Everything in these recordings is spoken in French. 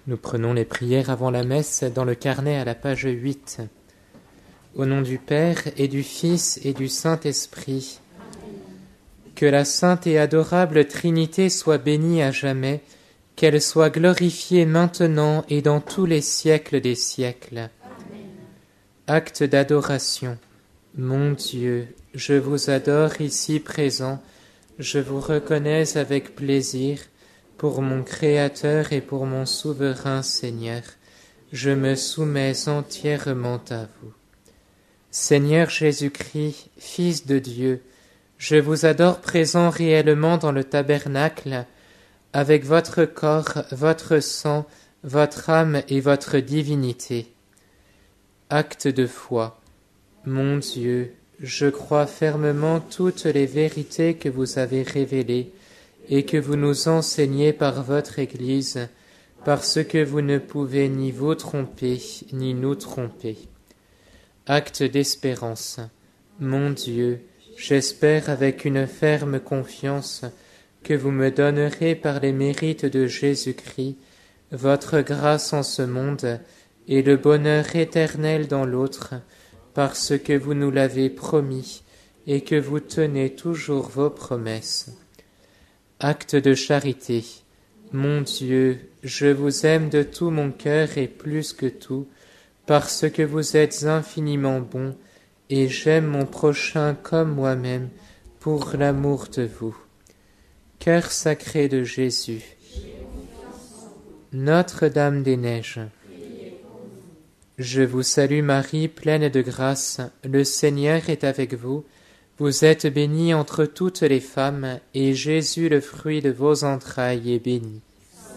Nous prenons les prières avant la messe dans le carnet à la page 8. Au nom du Père et du Fils et du Saint-Esprit, que la sainte et adorable Trinité soit bénie à jamais, qu'elle soit glorifiée maintenant et dans tous les siècles des siècles. Amen. Acte d'adoration. Mon Dieu, je vous adore ici présent, je vous reconnais avec plaisir, pour mon Créateur et pour mon souverain Seigneur, je me soumets entièrement à vous. Seigneur Jésus-Christ, Fils de Dieu, je vous adore présent réellement dans le tabernacle, avec votre corps, votre sang, votre âme et votre divinité. Acte de foi. Mon Dieu, je crois fermement toutes les vérités que vous avez révélées, et que vous nous enseignez par votre Église, parce que vous ne pouvez ni vous tromper, ni nous tromper. Acte d'espérance. Mon Dieu, j'espère avec une ferme confiance que vous me donnerez par les mérites de Jésus-Christ votre grâce en ce monde et le bonheur éternel dans l'autre, parce que vous nous l'avez promis et que vous tenez toujours vos promesses. Acte de charité. Mon Dieu, je vous aime de tout mon cœur et plus que tout, parce que vous êtes infiniment bon, et j'aime mon prochain comme moi-même, pour l'amour de vous. Cœur sacré de Jésus, Notre-Dame des Neiges, je vous salue Marie, pleine de grâce, le Seigneur est avec vous. Vous êtes bénie entre toutes les femmes, et Jésus, le fruit de vos entrailles, est béni. Sainte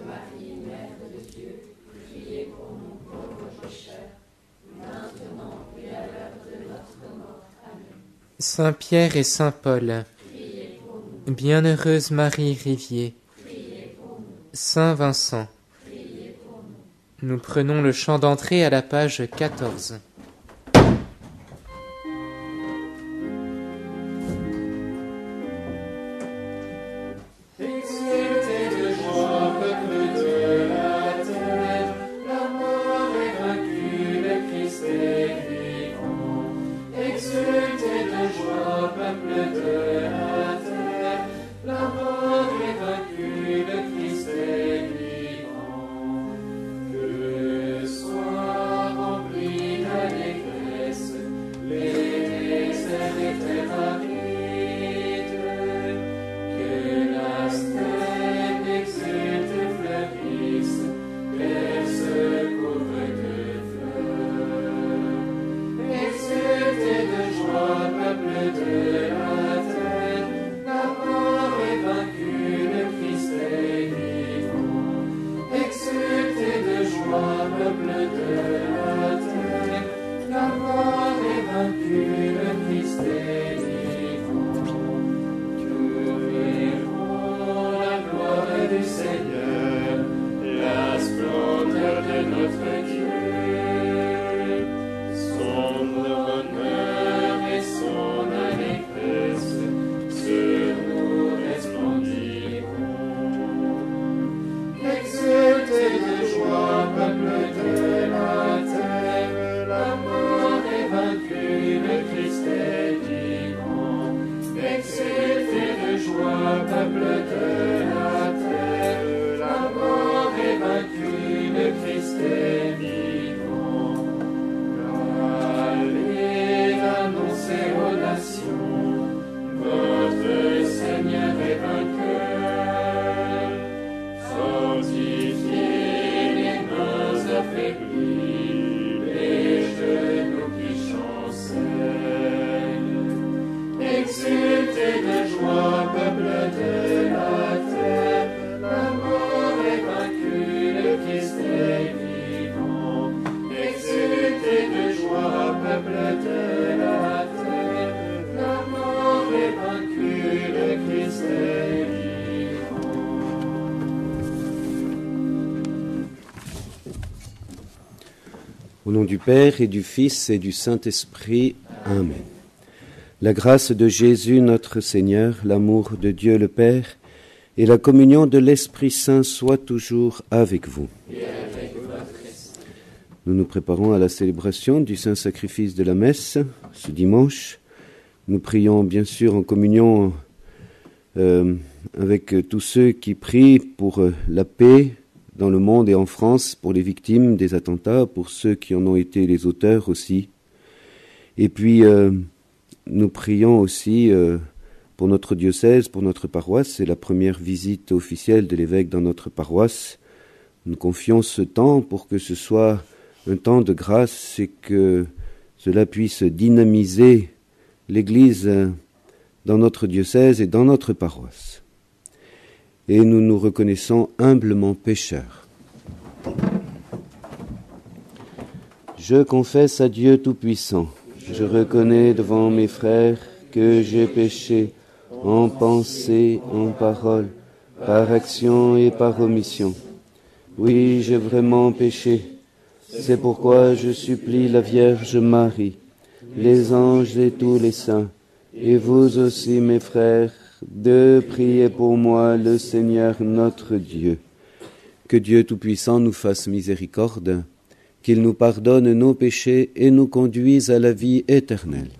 Marie, Mère de Dieu, priez pour nous pauvres pécheurs, maintenant et à l'heure de notre mort. Amen. Saint Pierre et Saint Paul, priez pour nous. Bienheureuse Marie Rivier, Priez pour nous. Saint Vincent, Priez pour nous. Nous prenons le chant d'entrée à la page 14. Au nom du Père et du Fils et du Saint-Esprit. Amen. La grâce de Jésus notre Seigneur, l'amour de Dieu le Père et la communion de l'Esprit Saint soit toujours avec vous. Nous nous préparons à la célébration du Saint Sacrifice de la Messe ce dimanche. Nous prions bien sûr en communion avec tous ceux qui prient pour la paix dans le monde et en France, pour les victimes des attentats, pour ceux qui en ont été les auteurs aussi. Et puis nous prions aussi pour notre diocèse, pour notre paroisse. C'est la première visite officielle de l'évêque dans notre paroisse. Nous confions ce temps pour que ce soit un temps de grâce et que cela puisse dynamiser l'Église dans notre diocèse et dans notre paroisse. Et nous nous reconnaissons humblement pécheurs. Je confesse à Dieu Tout-Puissant, je reconnais devant mes frères que j'ai péché en pensée, en parole, par action et par omission. Oui, j'ai vraiment péché. C'est pourquoi je supplie la Vierge Marie, les anges et tous les saints, et vous aussi mes frères, de prier pour moi le Seigneur notre Dieu. Que Dieu Tout-Puissant nous fasse miséricorde, qu'il nous pardonne nos péchés et nous conduise à la vie éternelle.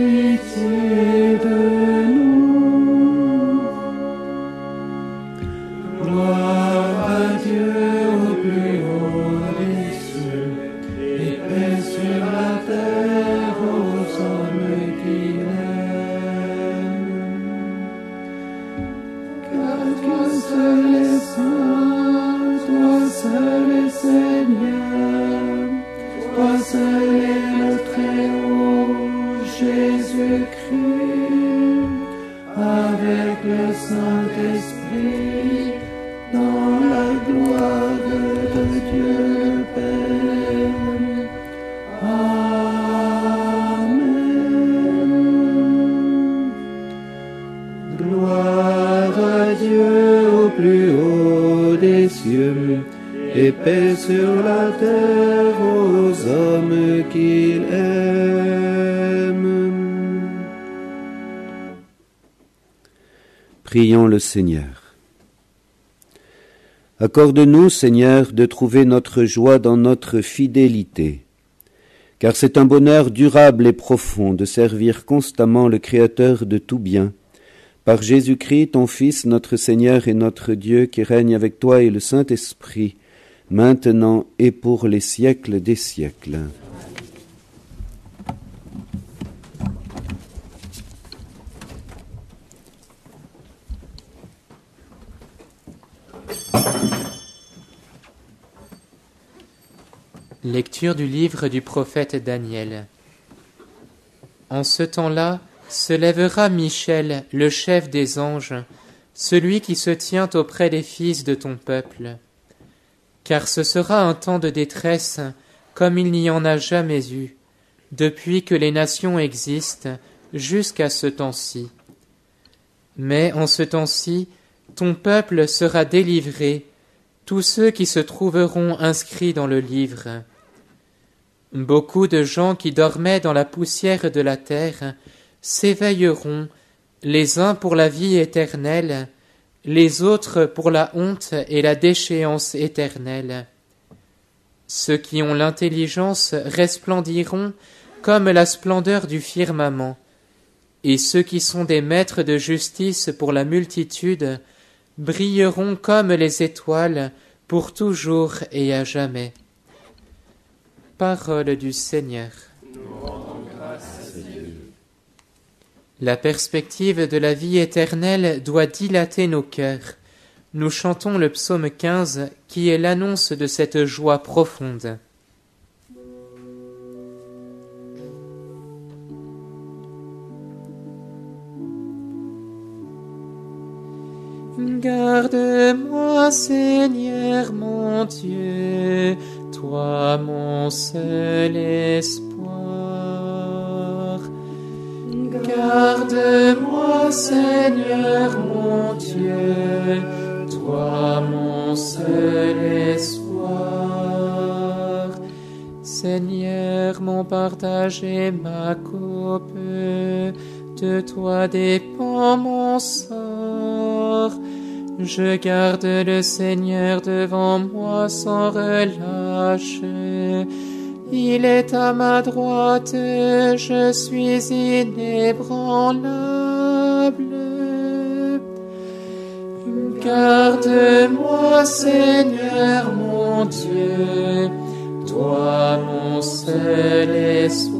pitié de nous. Gloire à Dieu au plus haut des cieux, et paix sur la terre aux hommes qu'il aime. Car Dieu seul est saint, toi seul est Seigneur, toi seul est le Très-Haut, Jésus-Christ, avec le Saint-Esprit, dans la gloire de Dieu le Père. Amen. Gloire à Dieu au plus haut des cieux, et paix sur la terre aux hommes qu'il aime. Prions le Seigneur. Accorde-nous, Seigneur, de trouver notre joie dans notre fidélité, car c'est un bonheur durable et profond de servir constamment le Créateur de tout bien, par Jésus-Christ, ton Fils, notre Seigneur et notre Dieu, qui règne avec toi et le Saint-Esprit, maintenant et pour les siècles des siècles. Lecture du livre du prophète Daniel. En ce temps-là, se lèvera Michel, le chef des anges, celui qui se tient auprès des fils de ton peuple. Car ce sera un temps de détresse comme il n'y en a jamais eu, depuis que les nations existent jusqu'à ce temps-ci. Mais en ce temps-ci, ton peuple sera délivré, tous ceux qui se trouveront inscrits dans le livre. Beaucoup de gens qui dormaient dans la poussière de la terre s'éveilleront, les uns pour la vie éternelle, les autres pour la honte et la déchéance éternelle. Ceux qui ont l'intelligence resplendiront comme la splendeur du firmament, et ceux qui sont des maîtres de justice pour la multitude brilleront comme les étoiles pour toujours et à jamais. Parole du Seigneur. La perspective de la vie éternelle doit dilater nos cœurs. Nous chantons le psaume 15 qui est l'annonce de cette joie profonde. Garde-moi, Seigneur mon Dieu, toi mon seul espoir. Garde-moi, Seigneur mon Dieu, toi mon seul espoir. Seigneur, mon partage et ma coupe, de toi dépend mon sort. Je garde le Seigneur devant moi sans relâche. Il est à ma droite, je suis inébranlable. Garde-moi, Seigneur mon Dieu, toi mon seul espoir.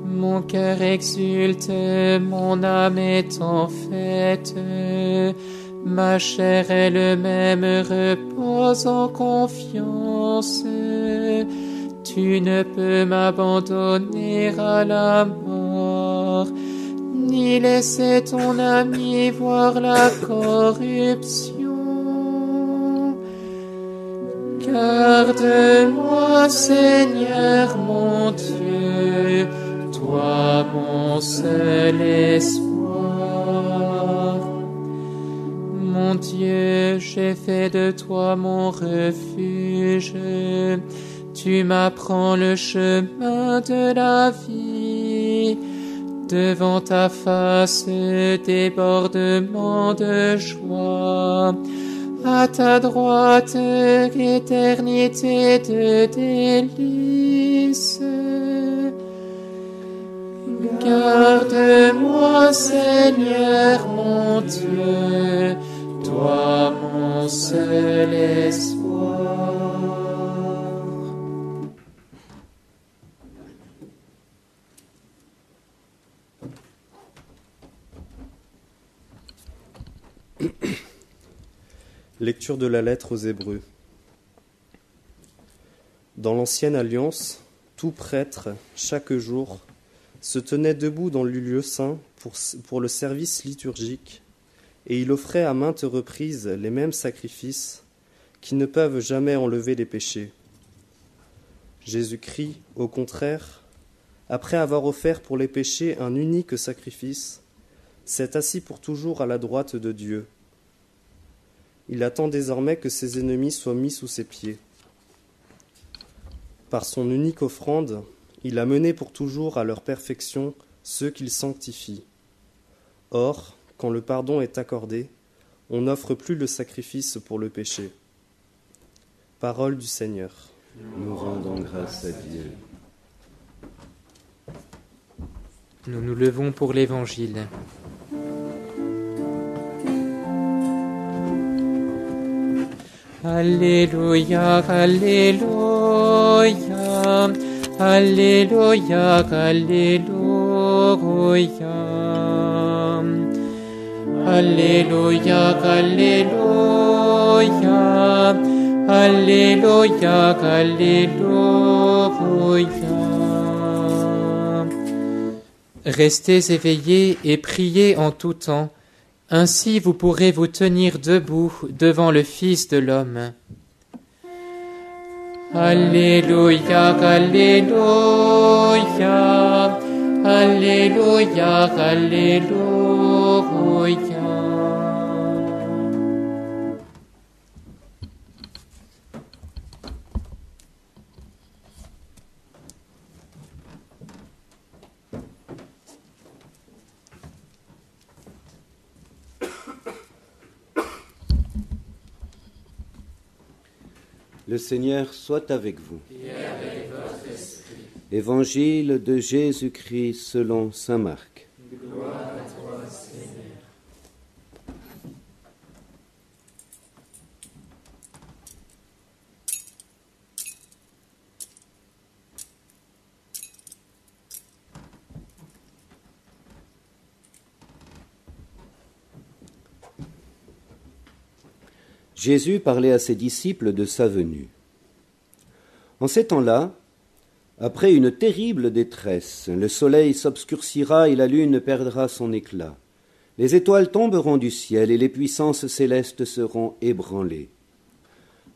Mon cœur exulte, mon âme est en fête, ma chair elle-même repose en confiance. Tu ne peux m'abandonner à la mort, ni laisser ton ami voir la corruption. Garde-moi, Seigneur mon Dieu, toi mon seul espoir. Mon Dieu, j'ai fait de toi mon refuge. Tu m'apprends le chemin de la vie. Devant ta face, débordement de joie. À ta droite, éternité de délices. Garde-moi, Seigneur mon Dieu, toi mon seul espoir. Mon Dieu, j'ai fait de toi mon refuge. Tu m'apprends le chemin de la vie. Devant ta face, débordement de joie. À ta droite, éternité de délices. Garde-moi, Regarde-moi, Seigneur mon Dieu, toi mon seul espoir. Lecture de la lettre aux Hébreux. Dans l'Ancienne Alliance, tout prêtre, chaque jour, se tenait debout dans le lieu saint pour le service liturgique, et il offrait à maintes reprises les mêmes sacrifices qui ne peuvent jamais enlever les péchés. Jésus-Christ, au contraire, après avoir offert pour les péchés un unique sacrifice, s'est assis pour toujours à la droite de Dieu. Il attend désormais que ses ennemis soient mis sous ses pieds. Par son unique offrande, il a mené pour toujours à leur perfection ceux qu'il sanctifie. Or, quand le pardon est accordé, on n'offre plus le sacrifice pour le péché. Parole du Seigneur. Nous rendons grâce à Dieu. Nous nous levons pour l'Évangile. Alléluia, Alléluia, Alléluia, Alléluia. Alléluia, Alléluia, Alléluia, Alléluia. Restez éveillés et priez en tout temps. Ainsi vous pourrez vous tenir debout devant le Fils de l'homme. Alléluia, Alléluia, Alléluia, Alléluia. Le Seigneur soit avec vous. Et avec votre esprit. Évangile de Jésus-Christ selon saint Marc. Gloire à toi, Seigneur. Jésus parlait à ses disciples de sa venue. En ces temps-là, après une terrible détresse, le soleil s'obscurcira et la lune perdra son éclat. Les étoiles tomberont du ciel et les puissances célestes seront ébranlées.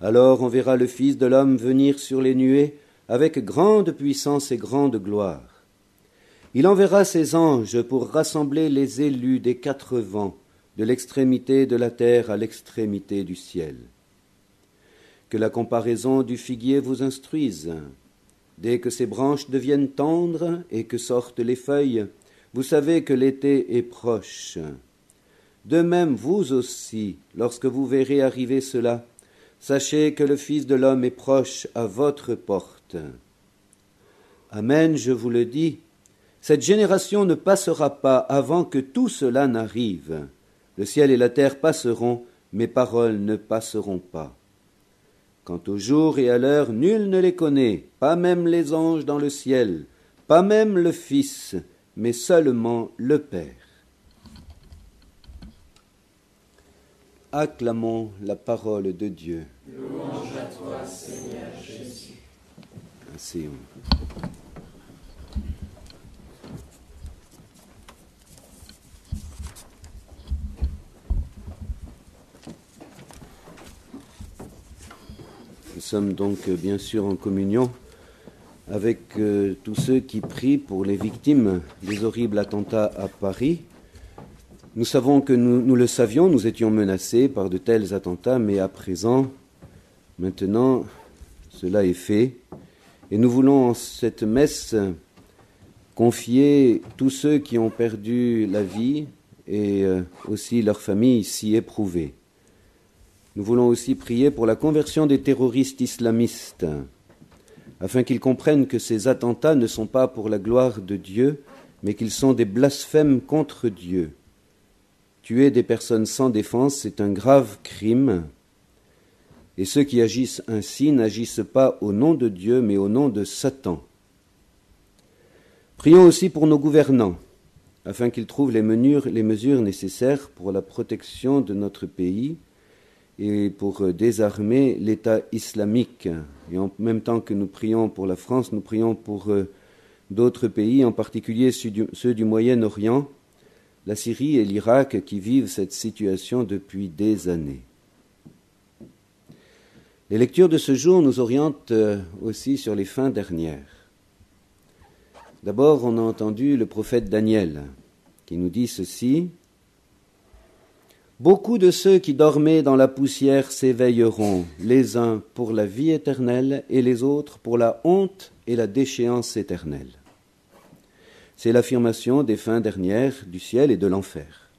Alors on verra le Fils de l'homme venir sur les nuées avec grande puissance et grande gloire. Il enverra ses anges pour rassembler les élus des quatre vents, de l'extrémité de la terre à l'extrémité du ciel. Que la comparaison du figuier vous instruise. Dès que ses branches deviennent tendres et que sortent les feuilles, vous savez que l'été est proche. De même, vous aussi, lorsque vous verrez arriver cela, sachez que le Fils de l'homme est proche à votre porte. Amen, je vous le dis, cette génération ne passera pas avant que tout cela n'arrive. Le ciel et la terre passeront, mes paroles ne passeront pas. Quant au jour et à l'heure, nul ne les connaît, pas même les anges dans le ciel, pas même le Fils, mais seulement le Père. Acclamons la parole de Dieu. Louange à toi, Seigneur Jésus. Asseyons. Nous sommes donc bien sûr en communion avec tous ceux qui prient pour les victimes des horribles attentats à Paris. Nous savons que nous le savions, nous étions menacés par de tels attentats, mais à présent, maintenant, cela est fait. Et nous voulons en cette messe confier tous ceux qui ont perdu la vie et aussi leurs familles si éprouvées. Nous voulons aussi prier pour la conversion des terroristes islamistes, afin qu'ils comprennent que ces attentats ne sont pas pour la gloire de Dieu, mais qu'ils sont des blasphèmes contre Dieu. Tuer des personnes sans défense, c'est un grave crime, et ceux qui agissent ainsi n'agissent pas au nom de Dieu, mais au nom de Satan. Prions aussi pour nos gouvernants, afin qu'ils trouvent les mesures nécessaires pour la protection de notre pays et pour désarmer l'État islamique. Et en même temps que nous prions pour la France, nous prions pour d'autres pays, en particulier ceux du Moyen-Orient, la Syrie et l'Irak, qui vivent cette situation depuis des années. Les lectures de ce jour nous orientent aussi sur les fins dernières. D'abord, on a entendu le prophète Daniel, qui nous dit ceci: « Beaucoup de ceux qui dormaient dans la poussière s'éveilleront, les uns pour la vie éternelle et les autres pour la honte et la déchéance éternelle. » C'est l'affirmation des fins dernières du ciel et de l'enfer.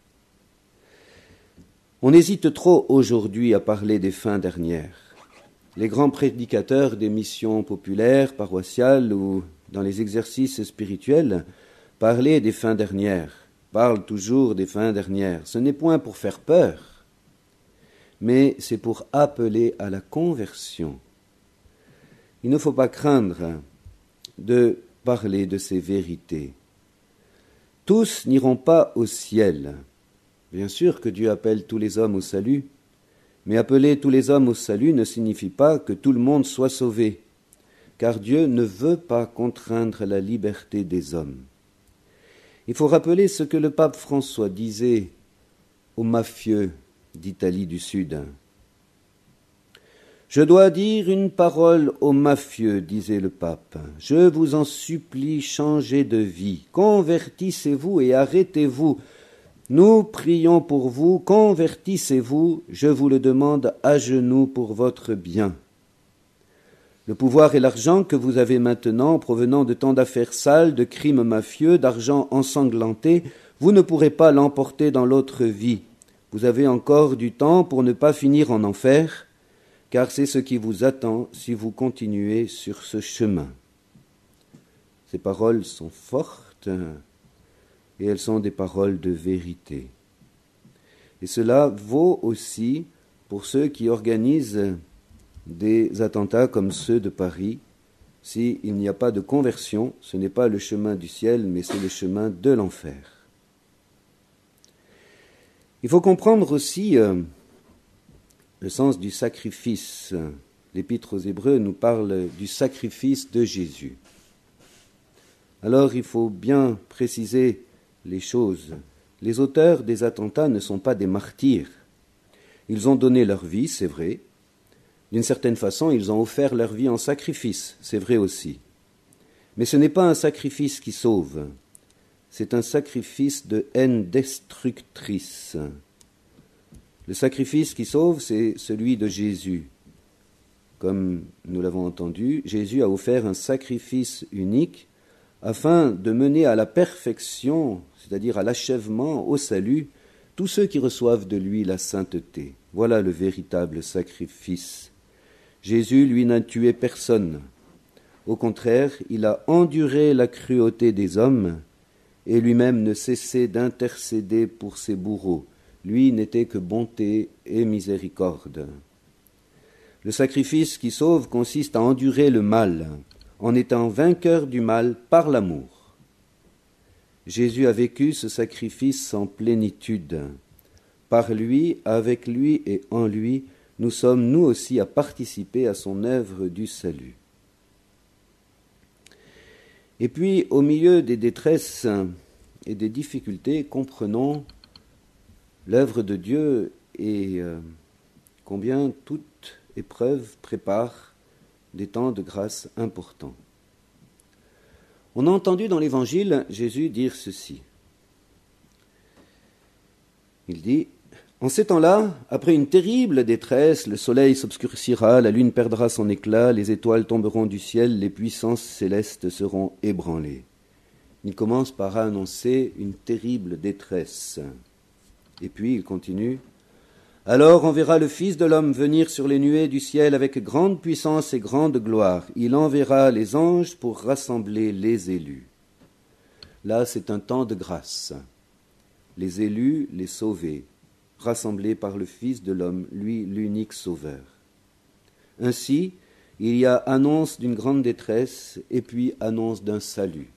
On hésite trop aujourd'hui à parler des fins dernières. Les grands prédicateurs des missions populaires, paroissiales ou dans les exercices spirituels parlent des fins dernières, parlent toujours des fins dernières. Ce n'est point pour faire peur, mais c'est pour appeler à la conversion. Il ne faut pas craindre de parler de ces vérités. Tous n'iront pas au ciel. Bien sûr que Dieu appelle tous les hommes au salut, mais appeler tous les hommes au salut ne signifie pas que tout le monde soit sauvé, car Dieu ne veut pas contraindre la liberté des hommes. Il faut rappeler ce que le pape François disait aux mafieux d'Italie du Sud. « Je dois dire une parole aux mafieux, disait le pape. Je vous en supplie, changez de vie, convertissez-vous et arrêtez-vous. Nous prions pour vous, convertissez-vous, je vous le demande à genoux pour votre bien. Le pouvoir et l'argent que vous avez maintenant, provenant de tant d'affaires sales, de crimes mafieux, d'argent ensanglanté, vous ne pourrez pas l'emporter dans l'autre vie. Vous avez encore du temps pour ne pas finir en enfer, car c'est ce qui vous attend si vous continuez sur ce chemin. » Ces paroles sont fortes et elles sont des paroles de vérité. Et cela vaut aussi pour ceux qui organisent des attentats comme ceux de Paris. S'il n'y a pas de conversion, ce n'est pas le chemin du ciel, mais c'est le chemin de l'enfer. Il faut comprendre aussi le sens du sacrifice. L'Épître aux Hébreux nous parle du sacrifice de Jésus. Alors il faut bien préciser les choses. Les auteurs des attentats ne sont pas des martyrs. Ils ont donné leur vie, c'est vrai. D'une certaine façon, ils ont offert leur vie en sacrifice, c'est vrai aussi. Mais ce n'est pas un sacrifice qui sauve. C'est un sacrifice de haine destructrice. Le sacrifice qui sauve, c'est celui de Jésus. Comme nous l'avons entendu, Jésus a offert un sacrifice unique afin de mener à la perfection, c'est-à-dire à l'achèvement, au salut, tous ceux qui reçoivent de lui la sainteté. Voilà le véritable sacrifice. Jésus, lui, n'a tué personne. Au contraire, il a enduré la cruauté des hommes et lui-même ne cessait d'intercéder pour ses bourreaux. Lui n'était que bonté et miséricorde. Le sacrifice qui sauve consiste à endurer le mal, en étant vainqueur du mal par l'amour. Jésus a vécu ce sacrifice en plénitude. Par lui, avec lui et en lui, nous sommes nous aussi à participer à son œuvre du salut. Et puis, au milieu des détresses et des difficultés, comprenons l'œuvre de Dieu et combien toute épreuve prépare des temps de grâce importants. On a entendu dans l'Évangile Jésus dire ceci. Il dit: en ces temps-là, après une terrible détresse, le soleil s'obscurcira, la lune perdra son éclat, les étoiles tomberont du ciel, les puissances célestes seront ébranlées. Il commence par annoncer une terrible détresse. Et puis il continue: alors on verra le Fils de l'homme venir sur les nuées du ciel avec grande puissance et grande gloire. Il enverra les anges pour rassembler les élus Là, c'est un temps de grâce. Les élus, les sauvés, rassemblés par le Fils de l'homme, lui l'unique sauveur. Ainsi, il y a annonce d'une grande détresse et puis annonce d'un salut.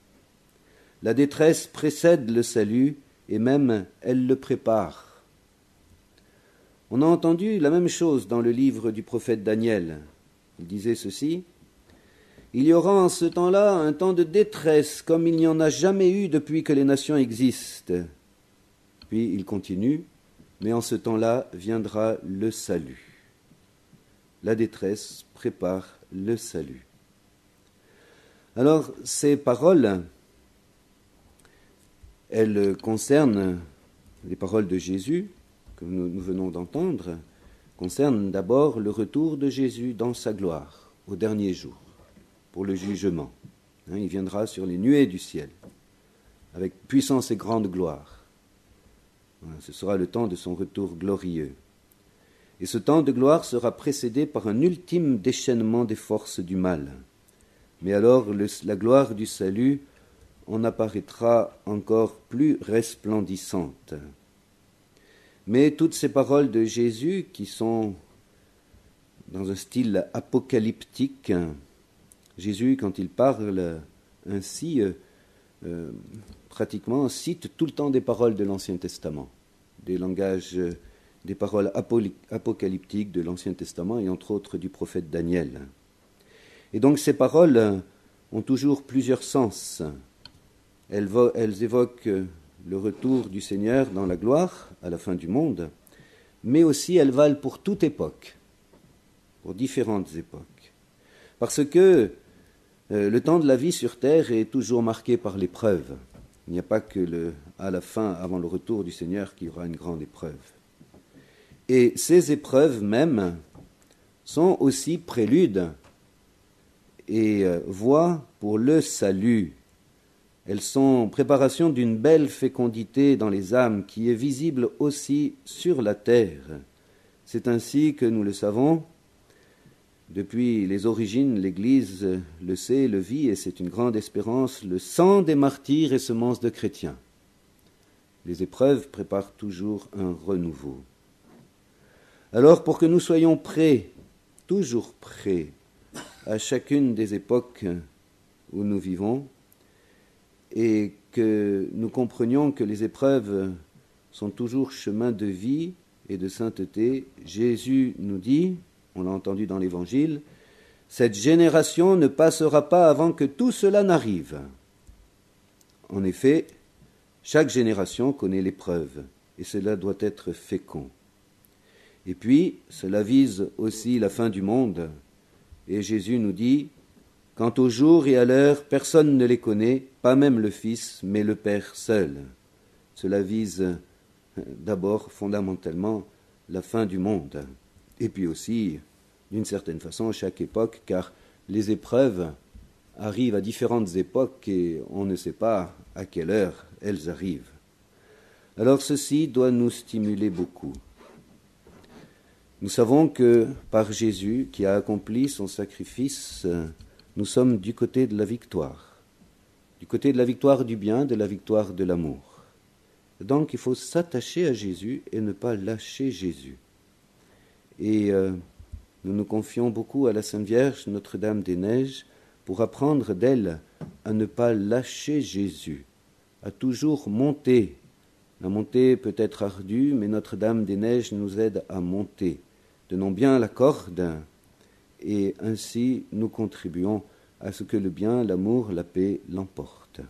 La détresse précède le salut et même elle le prépare. On a entendu la même chose dans le livre du prophète Daniel. Il disait ceci: « Il y aura en ce temps-là un temps de détresse comme il n'y en a jamais eu depuis que les nations existent. » Puis il continue: « Mais en ce temps-là viendra le salut. » La détresse prépare le salut. Alors, ces paroles, elles concernent les paroles de Jésus, que nous venons d'entendre, concernent d'abord le retour de Jésus dans sa gloire, au dernier jour, pour le jugement. Il viendra sur les nuées du ciel, avec puissance et grande gloire. Ce sera le temps de son retour glorieux. Et ce temps de gloire sera précédé par un ultime déchaînement des forces du mal. Mais alors la gloire du salut en apparaîtra encore plus resplendissante. Mais toutes ces paroles de Jésus, qui sont dans un style apocalyptique, Jésus, quand il parle ainsi, pratiquement cite tout le temps des paroles de l'Ancien Testament, des paroles apocalyptiques de l'Ancien Testament et entre autres du prophète Daniel. Et donc ces paroles ont toujours plusieurs sens. Elles évoquent le retour du Seigneur dans la gloire à la fin du monde, mais aussi elles valent pour toute époque, pour différentes époques. Parce que le temps de la vie sur terre est toujours marqué par l'épreuve. Il n'y a pas que à la fin, avant le retour du Seigneur, qu'il y aura une grande épreuve. Et ces épreuves même sont aussi préludes et voies pour le salut. Elles sont préparation d'une belle fécondité dans les âmes qui est visible aussi sur la terre. C'est ainsi que nous le savons. Depuis les origines, l'Église le sait, le vit, et c'est une grande espérance. Le sang des martyrs est semence de chrétiens. Les épreuves préparent toujours un renouveau. Alors, pour que nous soyons prêts, toujours prêts, à chacune des époques où nous vivons, et que nous comprenions que les épreuves sont toujours chemin de vie et de sainteté, Jésus nous dit, on l'a entendu dans l'Évangile, « Cette génération ne passera pas avant que tout cela n'arrive. » En effet, chaque génération connaît l'épreuve, et cela doit être fécond. Et puis, cela vise aussi la fin du monde, et Jésus nous dit, « Quant au jour et à l'heure, personne ne les connaît, pas même le Fils, mais le Père seul. » Cela vise d'abord, fondamentalement, la fin du monde, et puis aussi, d'une certaine façon, chaque époque, car les épreuves arrivent à différentes époques et on ne sait pas à quelle heure elles arrivent. Alors ceci doit nous stimuler beaucoup. Nous savons que par Jésus, qui a accompli son sacrifice, nous sommes du côté de la victoire du bien, de la victoire de l'amour. Donc il faut s'attacher à Jésus et ne pas lâcher Jésus. Et nous nous confions beaucoup à la Sainte Vierge, Notre-Dame-des-Neiges, pour apprendre d'elle à ne pas lâcher Jésus, à toujours monter. La montée peut être ardue, mais Notre-Dame-des-Neiges nous aide à monter. Tenons bien la corde, et ainsi nous contribuons à ce que le bien, l'amour, la paix l'emportent.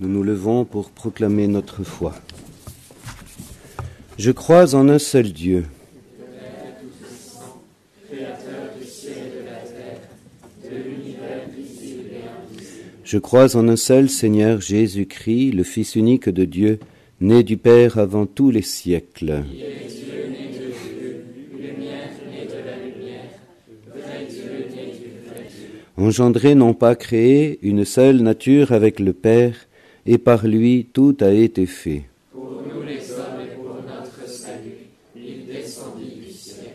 Nous nous levons pour proclamer notre foi. Je crois en un seul Dieu, je crois en un seul Seigneur Jésus-Christ, le Fils unique de Dieu, né du Père avant tous les siècles. Engendré, non pas créé, une seule nature avec le Père, et par lui tout a été fait. Pour nous les hommes et pour notre salut, il descendit du ciel.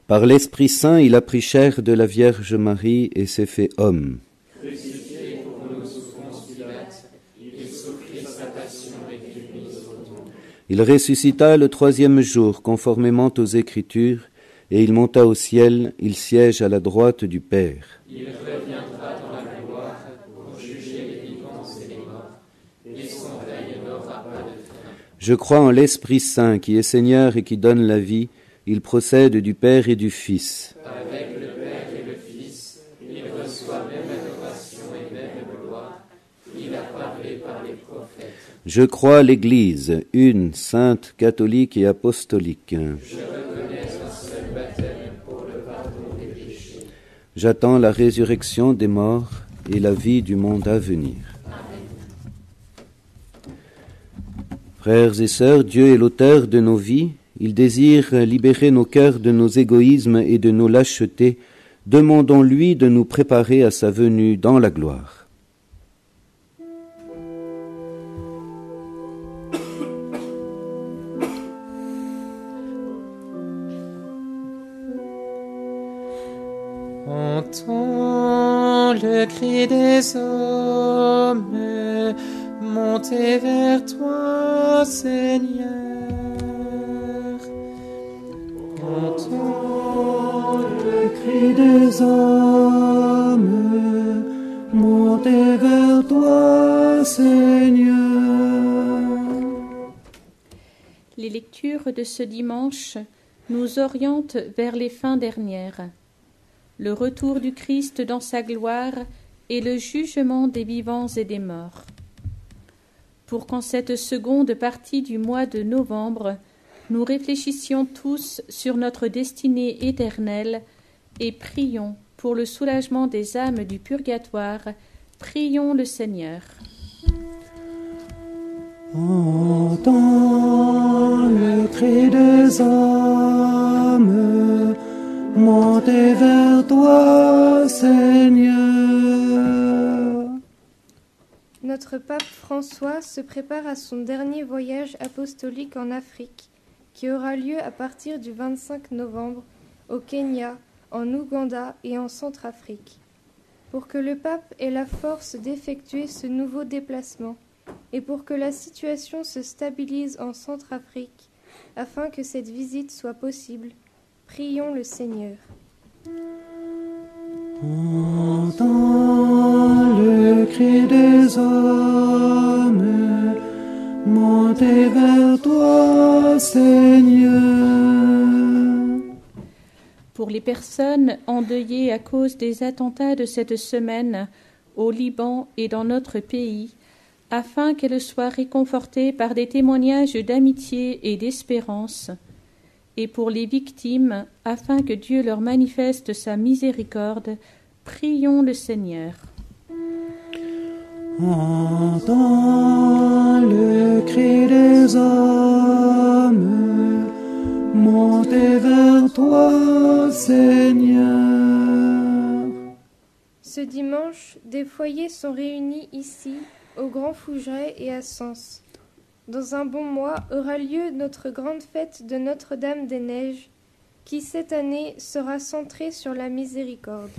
Par l'Esprit Saint, il a pris chair de la Vierge Marie et s'est fait homme. Crucifié pour nos souffrances Pilate, il souffrit sa passion et fut mis au tombeau. Il ressuscita le troisième jour, conformément aux Écritures, et il monta au ciel, il siège à la droite du Père. Il reviendra dans la gloire pour juger les vivants et les morts, et son règne n'aura pas de fin. Je crois en l'Esprit Saint, qui est Seigneur et qui donne la vie. Il procède du Père et du Fils. Avec le Père et le Fils, il reçoit même adoration et même gloire. Il a parlé par les prophètes. Je crois l'Église, une, sainte, catholique et apostolique. Je reconnais un seul baptême pour le pardon des péchés. J'attends la résurrection des morts et la vie du monde à venir. Frères et sœurs, Dieu est l'auteur de nos vies. Il désire libérer nos cœurs de nos égoïsmes et de nos lâchetés. Demandons-lui de nous préparer à sa venue dans la gloire. Entends le cri des hommes, montez vers toi, Seigneur. Entends Le cri des hommes, montez vers toi, Seigneur. Les lectures de ce dimanche nous orientent vers les fins dernières. Le retour du Christ dans sa gloire et le jugement des vivants et des morts. Pour qu'en cette seconde partie du mois de novembre, nous réfléchissions tous sur notre destinée éternelle et prions pour le soulagement des âmes du purgatoire. Prions le Seigneur. Entends le cri des hommes, montez vers toi, Seigneur. Notre pape François se prépare à son dernier voyage apostolique en Afrique, qui aura lieu à partir du 25 novembre au Kenya, en Ouganda et en Centrafrique. Pour que le pape ait la force d'effectuer ce nouveau déplacement et pour que la situation se stabilise en Centrafrique, afin que cette visite soit possible, prions le Seigneur. Entends le cri des hommes, montez vers toi, Seigneur. Pour les personnes endeuillées à cause des attentats de cette semaine au Liban et dans notre pays, afin qu'elles soient réconfortées par des témoignages d'amitié et d'espérance, et pour les victimes, afin que Dieu leur manifeste sa miséricorde, prions le Seigneur. Entends le cri des hommes, montez vers toi, Seigneur. Ce dimanche, des foyers sont réunis ici, au Grand Fougeray et à Sens. Dans un bon mois aura lieu notre grande fête de Notre-Dame-des-Neiges, qui cette année sera centrée sur la miséricorde.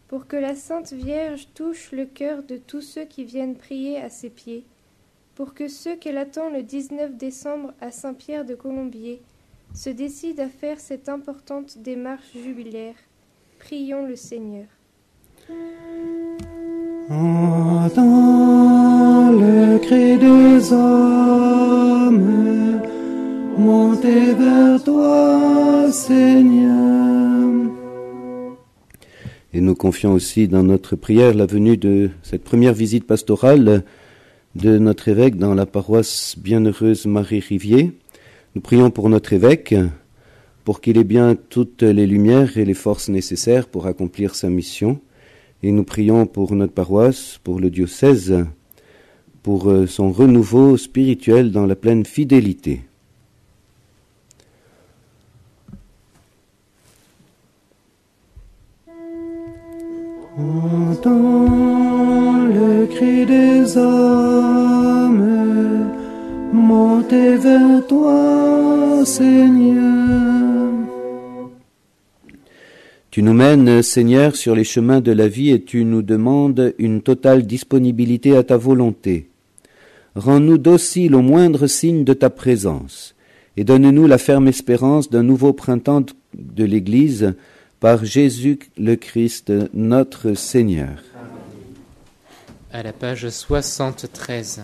Pour que la Sainte Vierge touche le cœur de tous ceux qui viennent prier à ses pieds, pour que ceux qu'elle attend le 19 décembre à Saint-Pierre de Colombier se décident à faire cette importante démarche jubilaire, prions le Seigneur. Entends le cri des hommes, montez vers toi, Seigneur. Et nous confions aussi dans notre prière la venue de cette première visite pastorale de notre évêque dans la paroisse Bienheureuse Marie-Rivier. Nous prions pour notre évêque, pour qu'il ait bien toutes les lumières et les forces nécessaires pour accomplir sa mission. Et nous prions pour notre paroisse, pour le diocèse, pour son renouveau spirituel dans la pleine fidélité. Entends le cri des hommes, montez vers toi, Seigneur. Tu nous mènes, Seigneur, sur les chemins de la vie et tu nous demandes une totale disponibilité à ta volonté. Rends-nous dociles au moindre signe de ta présence et donne-nous la ferme espérance d'un nouveau printemps de l'Église par Jésus le Christ, notre Seigneur. À la page 73.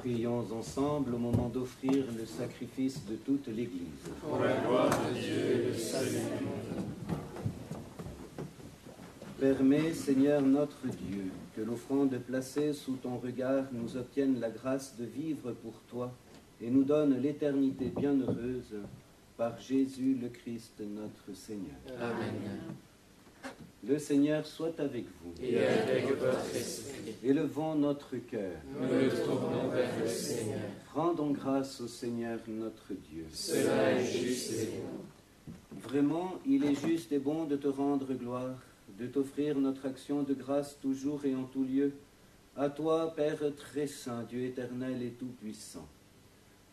Prions ensemble au moment d'offrir le sacrifice de toute l'Église. Pour la gloire de Dieu et le salut du monde. Permets, Seigneur notre Dieu, que l'offrande placée sous ton regard nous obtienne la grâce de vivre pour toi et nous donne l'éternité bienheureuse par Jésus le Christ notre Seigneur. Amen. Le Seigneur soit avec vous. Et avec votre esprit. Élevons notre cœur. Nous le tournons vers le Seigneur. Rendons grâce au Seigneur notre Dieu. Cela est juste et bon. Vraiment, il est juste et bon de te rendre gloire, de t'offrir notre action de grâce toujours et en tout lieu. À toi, Père très saint, Dieu éternel et tout-puissant.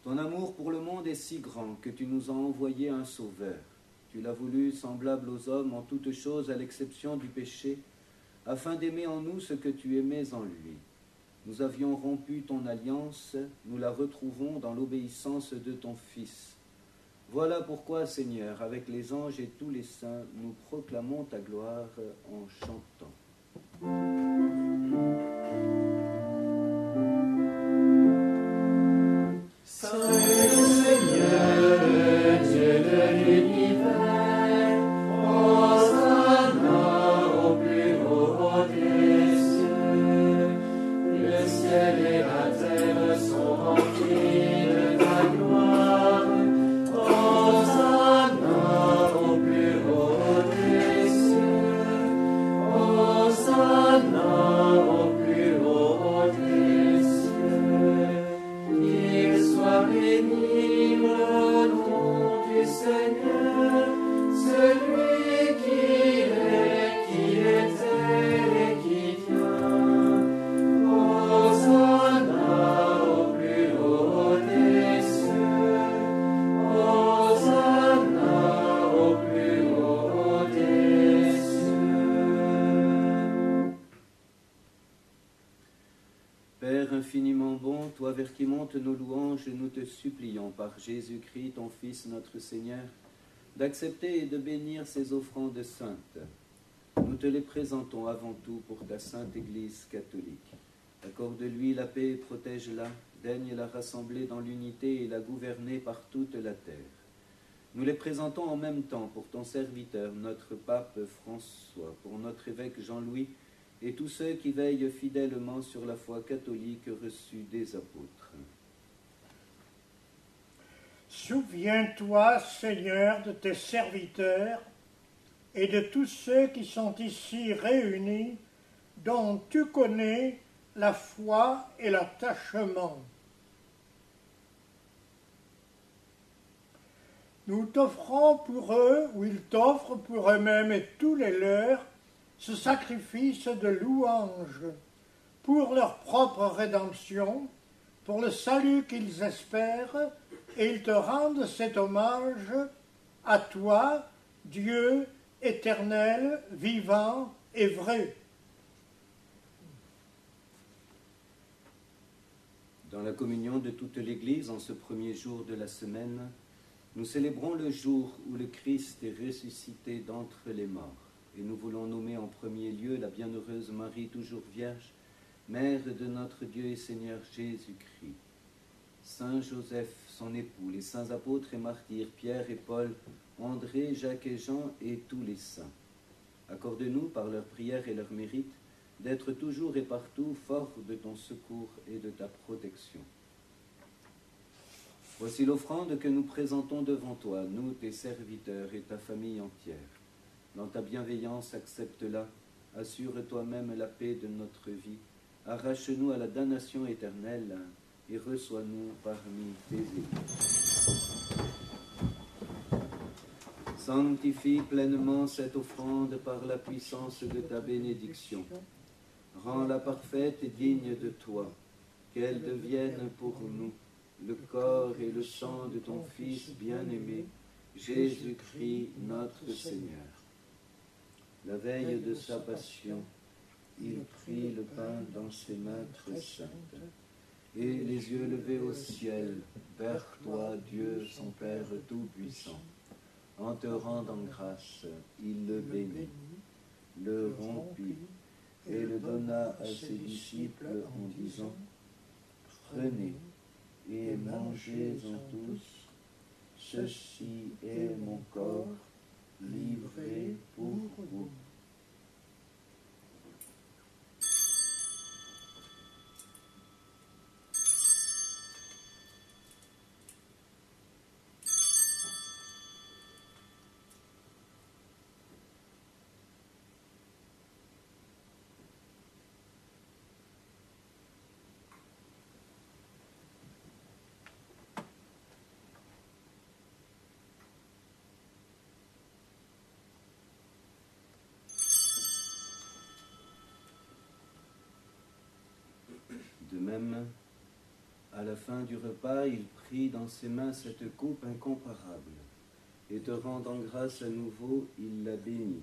Ton amour pour le monde est si grand que tu nous as envoyé un sauveur. Tu l'as voulu semblable aux hommes en toutes choses à l'exception du péché, afin d'aimer en nous ce que tu aimais en lui. Nous avions rompu ton alliance, nous la retrouvons dans l'obéissance de ton Fils. Voilà pourquoi, Seigneur, avec les anges et tous les saints, nous proclamons ta gloire en chantant. Saint est le Seigneur, le Dieu de l'univers, Hosanna au plus haut des cieux. Le ciel et la terre sont remplis de ta gloire, Hosanna au plus haut des cieux, Hosanna au plus infiniment bon, toi vers qui montent nos louanges, nous te supplions par Jésus-Christ, ton Fils, notre Seigneur, d'accepter et de bénir ces offrandes saintes. Nous te les présentons avant tout pour ta sainte Église catholique. Accorde-lui la paix et protège-la, daigne la rassembler dans l'unité et la gouverner par toute la terre. Nous les présentons en même temps pour ton serviteur, notre pape François, pour notre évêque Jean-Louis, et tous ceux qui veillent fidèlement sur la foi catholique reçue des apôtres. Souviens-toi, Seigneur, de tes serviteurs et de tous ceux qui sont ici réunis, dont tu connais la foi et l'attachement. Nous t'offrons pour eux, ou ils t'offrent pour eux-mêmes et tous les leurs, ce sacrifice de louange, pour leur propre rédemption, pour le salut qu'ils espèrent, et ils te rendent cet hommage à toi, Dieu éternel, vivant et vrai. Dans la communion de toute l'Église, en ce premier jour de la semaine, nous célébrons le jour où le Christ est ressuscité d'entre les morts. Et nous voulons nommer en premier lieu la bienheureuse Marie, toujours vierge, mère de notre Dieu et Seigneur Jésus-Christ. Saint Joseph, son époux, les saints apôtres et martyrs, Pierre et Paul, André, Jacques et Jean et tous les saints. Accorde-nous, par leurs prières et leurs mérites, d'être toujours et partout forts de ton secours et de ta protection. Voici l'offrande que nous présentons devant toi, nous, tes serviteurs et ta famille entière. Dans ta bienveillance, accepte-la, assure toi-même la paix de notre vie, arrache-nous à la damnation éternelle et reçois-nous parmi tes élus. Sanctifie pleinement cette offrande par la puissance de ta bénédiction. Rends-la parfaite et digne de toi, qu'elle devienne pour nous le corps et le sang de ton Fils bien-aimé, Jésus-Christ notre Seigneur. La veille de sa passion, il prit le pain dans ses mains très saintes, et les yeux levés au ciel, vers toi, Dieu, son Père Tout-Puissant. En te rendant grâce, il le bénit, le rompit, et le donna à ses disciples en disant, « Prenez et mangez-en tous, ceci est mon corps livré pour vous. » De même, à la fin du repas, il prit dans ses mains cette coupe incomparable, et te rendant grâce à nouveau, il la bénit,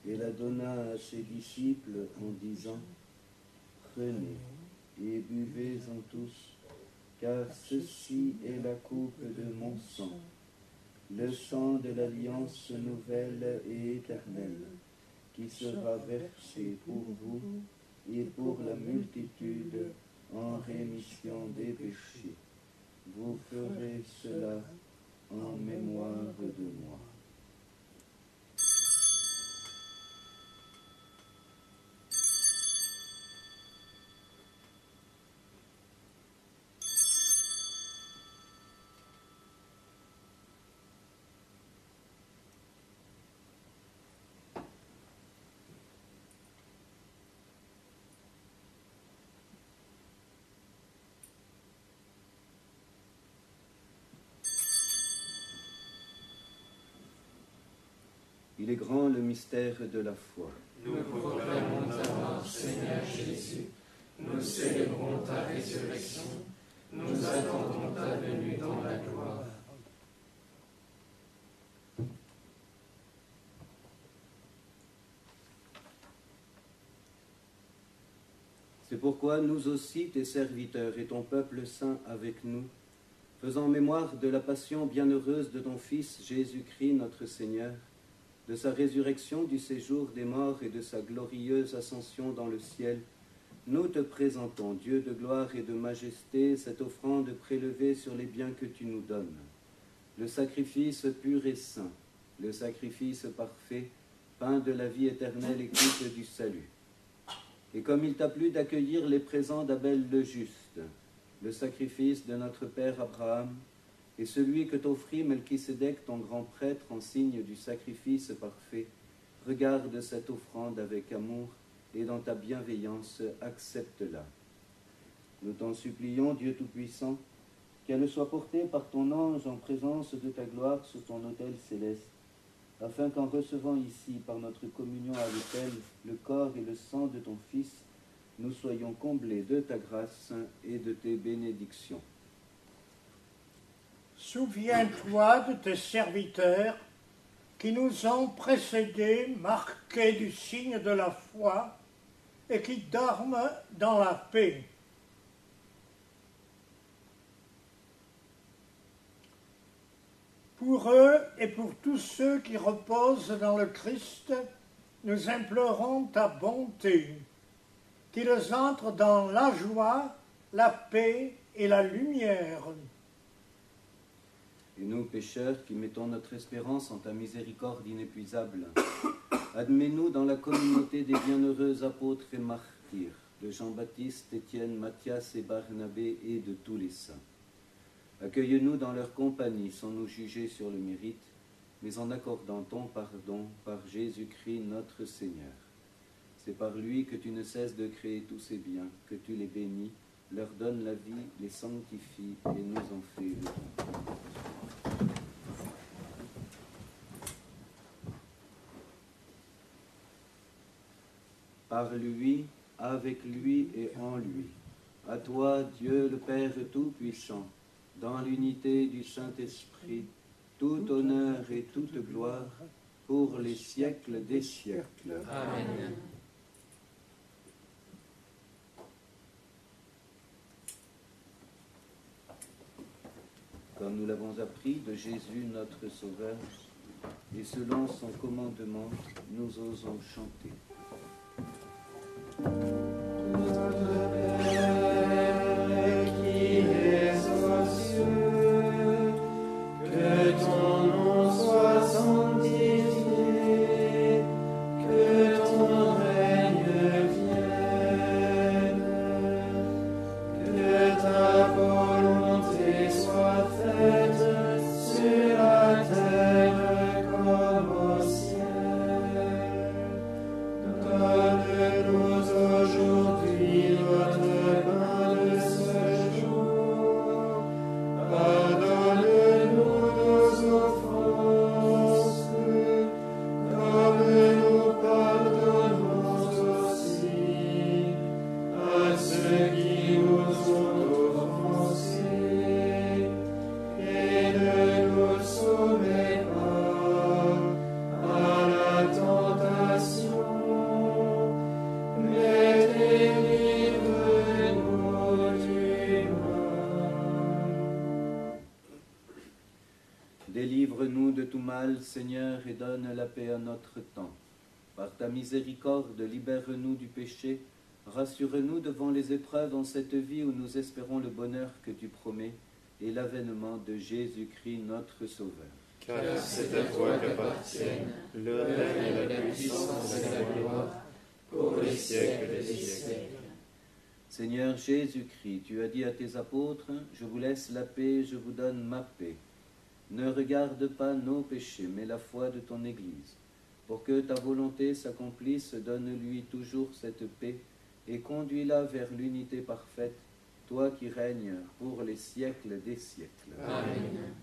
et la donna à ses disciples en disant, « Prenez et buvez-en tous, car ceci est la coupe de mon sang, le sang de l'alliance nouvelle et éternelle, qui sera versé pour vous et pour la multitude en rémission des péchés. Vous ferez cela en mémoire de moi. » Il est grand le mystère de la foi. Nous proclamons ta mort, Seigneur Jésus. Nous célébrons ta résurrection. Nous attendons ta venue dans la gloire. C'est pourquoi nous aussi, tes serviteurs et ton peuple saint avec nous, faisant mémoire de la passion bienheureuse de ton Fils Jésus-Christ notre Seigneur, de sa résurrection du séjour des morts et de sa glorieuse ascension dans le ciel, nous te présentons, Dieu de gloire et de majesté, cette offrande prélevée sur les biens que tu nous donnes, le sacrifice pur et saint, le sacrifice parfait, pain de la vie éternelle et coupe du salut. Et comme il t'a plu d'accueillir les présents d'Abel le juste, le sacrifice de notre père Abraham, et celui que t'offrit Melchisédek, ton grand prêtre, en signe du sacrifice parfait, regarde cette offrande avec amour, et dans ta bienveillance, accepte-la. Nous t'en supplions, Dieu Tout-Puissant, qu'elle soit portée par ton ange en présence de ta gloire sur ton autel céleste, afin qu'en recevant ici, par notre communion avec elle, le corps et le sang de ton Fils, nous soyons comblés de ta grâce et de tes bénédictions. Souviens-toi de tes serviteurs qui nous ont précédés, marqués du signe de la foi, et qui dorment dans la paix. Pour eux et pour tous ceux qui reposent dans le Christ, nous implorons ta bonté, qu'ils entrent dans la joie, la paix et la lumière. Et nous, pécheurs, qui mettons notre espérance en ta miséricorde inépuisable, admets-nous dans la communauté des bienheureux apôtres et martyrs, de Jean-Baptiste, Étienne, Matthias et Barnabé et de tous les saints. Accueille-nous dans leur compagnie sans nous juger sur le mérite, mais en accordant ton pardon par Jésus-Christ notre Seigneur. C'est par lui que tu ne cesses de créer tous ces biens, que tu les bénis, leur donnes la vie, les sanctifies et nous en fais le don. Par lui, avec lui et en lui, à toi, Dieu le Père Tout-Puissant, dans l'unité du Saint-Esprit, tout honneur et toute gloire pour les siècles des siècles. Amen. Comme nous l'avons appris de Jésus notre Sauveur, et selon son commandement, nous osons chanter. Délivre-nous de tout mal, Seigneur, et donne la paix à notre temps. Par ta miséricorde, libère-nous du péché, rassure-nous devant les épreuves en cette vie où nous espérons le bonheur que tu promets et l'avènement de Jésus-Christ notre Sauveur. Car c'est à toi qu'appartiennent l'honneur et la puissance et la gloire pour les siècles des siècles. Seigneur Jésus-Christ, tu as dit à tes apôtres, « Je vous laisse la paix, je vous donne ma paix. » Ne regarde pas nos péchés, mais la foi de ton Église. Pour que ta volonté s'accomplisse, donne-lui toujours cette paix et conduis-la vers l'unité parfaite, toi qui règnes pour les siècles des siècles. Amen.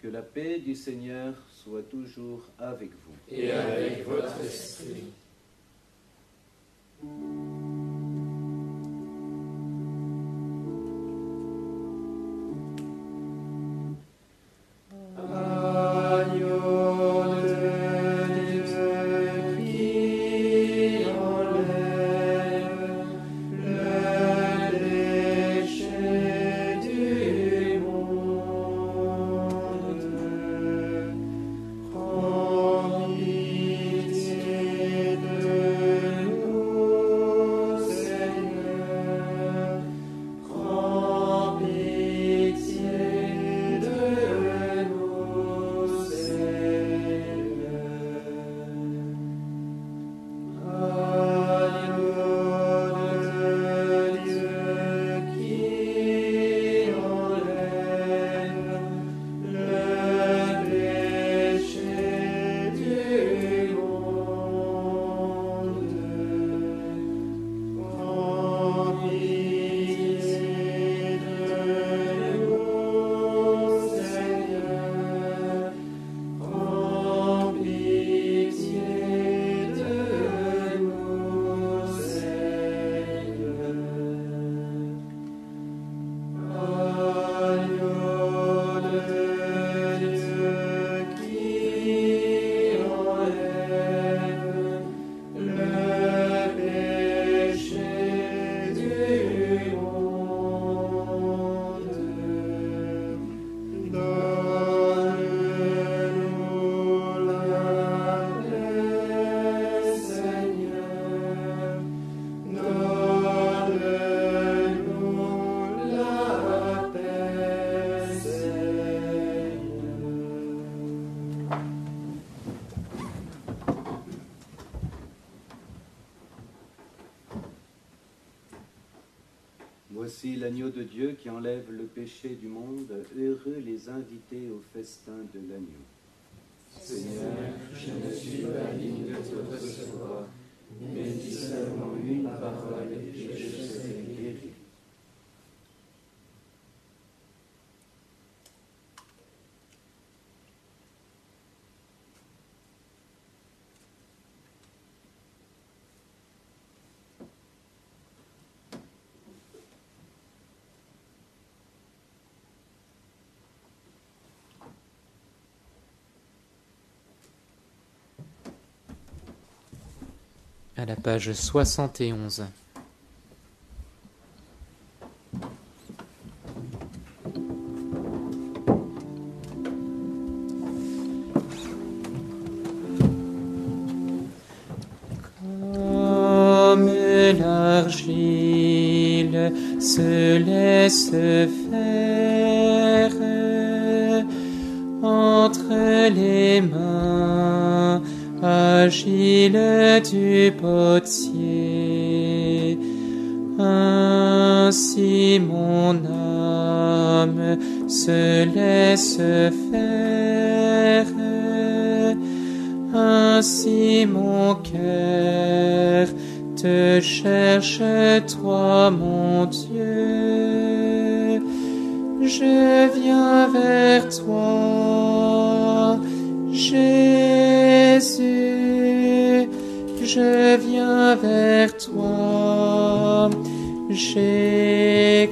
Que la paix du Seigneur soit toujours avec vous. Et avec votre esprit. Le Voici l'agneau de Dieu qui enlève le péché du monde. Heureux les invités au festin de l'agneau. Seigneur, je ne suis pas digne de te recevoir, mais dis seulement une parole et je serai guéri. À la page 71. Comme l'argile se laisse faire entre les mains agile du potier, ainsi mon âme se laisse faire, ainsi mon cœur te cherche, toi mon Dieu. Je viens vers toi, Jésus, je viens vers toi, Jésus,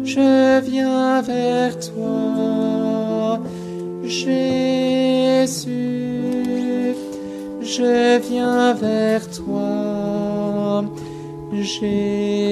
je viens vers toi, Jésus, je viens vers toi, Jésus.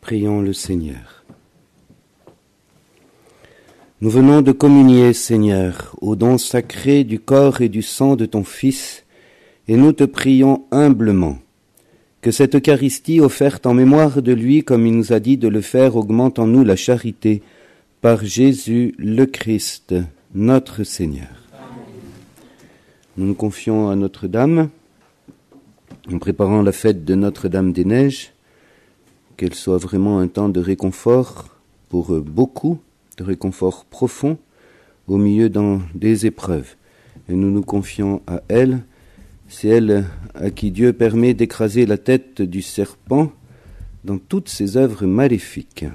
Prions le Seigneur. Nous venons de communier, Seigneur, au don sacré du corps et du sang de ton Fils, et nous te prions humblement que cette Eucharistie offerte en mémoire de lui, comme il nous a dit de le faire, augmente en nous la charité par Jésus le Christ, notre Seigneur. Nous nous confions à Notre-Dame, en préparant la fête de Notre-Dame des Neiges, qu'elle soit vraiment un temps de réconfort pour beaucoup, de réconfort profond au milieu des épreuves. Et nous nous confions à elle. C'est elle à qui Dieu permet d'écraser la tête du serpent dans toutes ses œuvres maléfiques.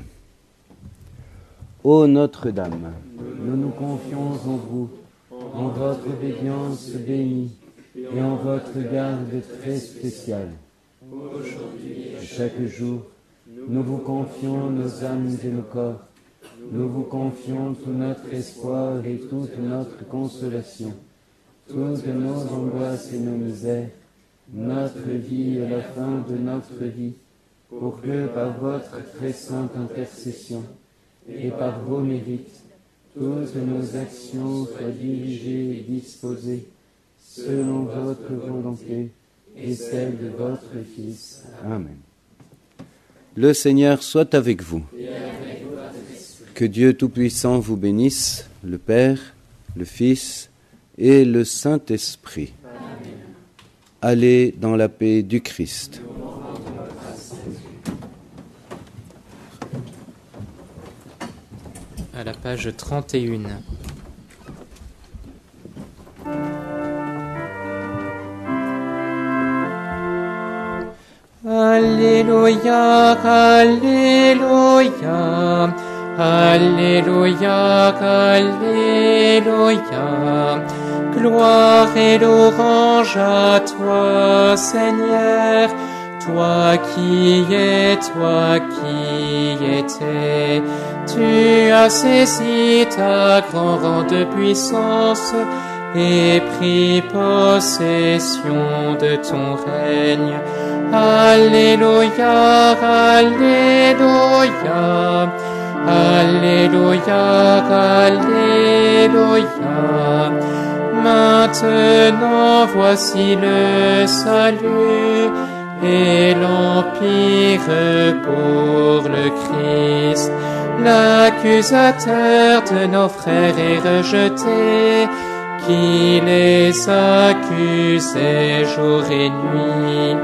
Ô Notre-Dame, nous nous confions en vous, en votre obédience bénie et en votre garde très spéciale. Aujourd'hui et chaque jour, nous vous confions nos âmes et nos corps. Nous vous confions tout notre espoir et toute notre consolation, toutes nos angoisses et nos misères, notre vie et la fin de notre vie, pour que par votre très sainte intercession et par vos mérites, toutes nos actions soient dirigées et disposées selon votre volonté et celle de votre Fils. Amen. Le Seigneur soit avec vous. Que Dieu Tout-Puissant vous bénisse, le Père, le Fils et le Saint-Esprit. Amen. Allez dans la paix du Christ. À la page 31. Alléluia, Alléluia, Alléluia, Alléluia. Gloire et louange à toi, Seigneur, toi qui es, toi qui étais. Tu as saisi ta grande puissance et pris possession de ton règne. Alléluia, Alléluia, Alléluia, Alléluia. Maintenant voici le salut et l'empire pour le Christ. L'accusateur de nos frères est rejeté, qui les accusait jour et nuit.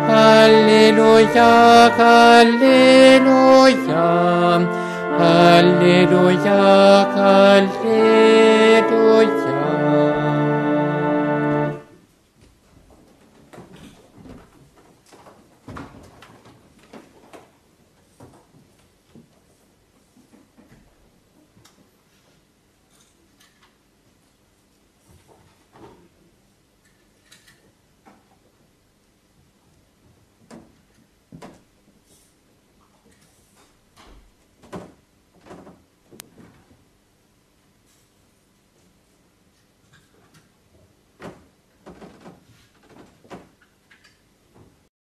Alléluia, Alléluia, Alléluia, Alléluia.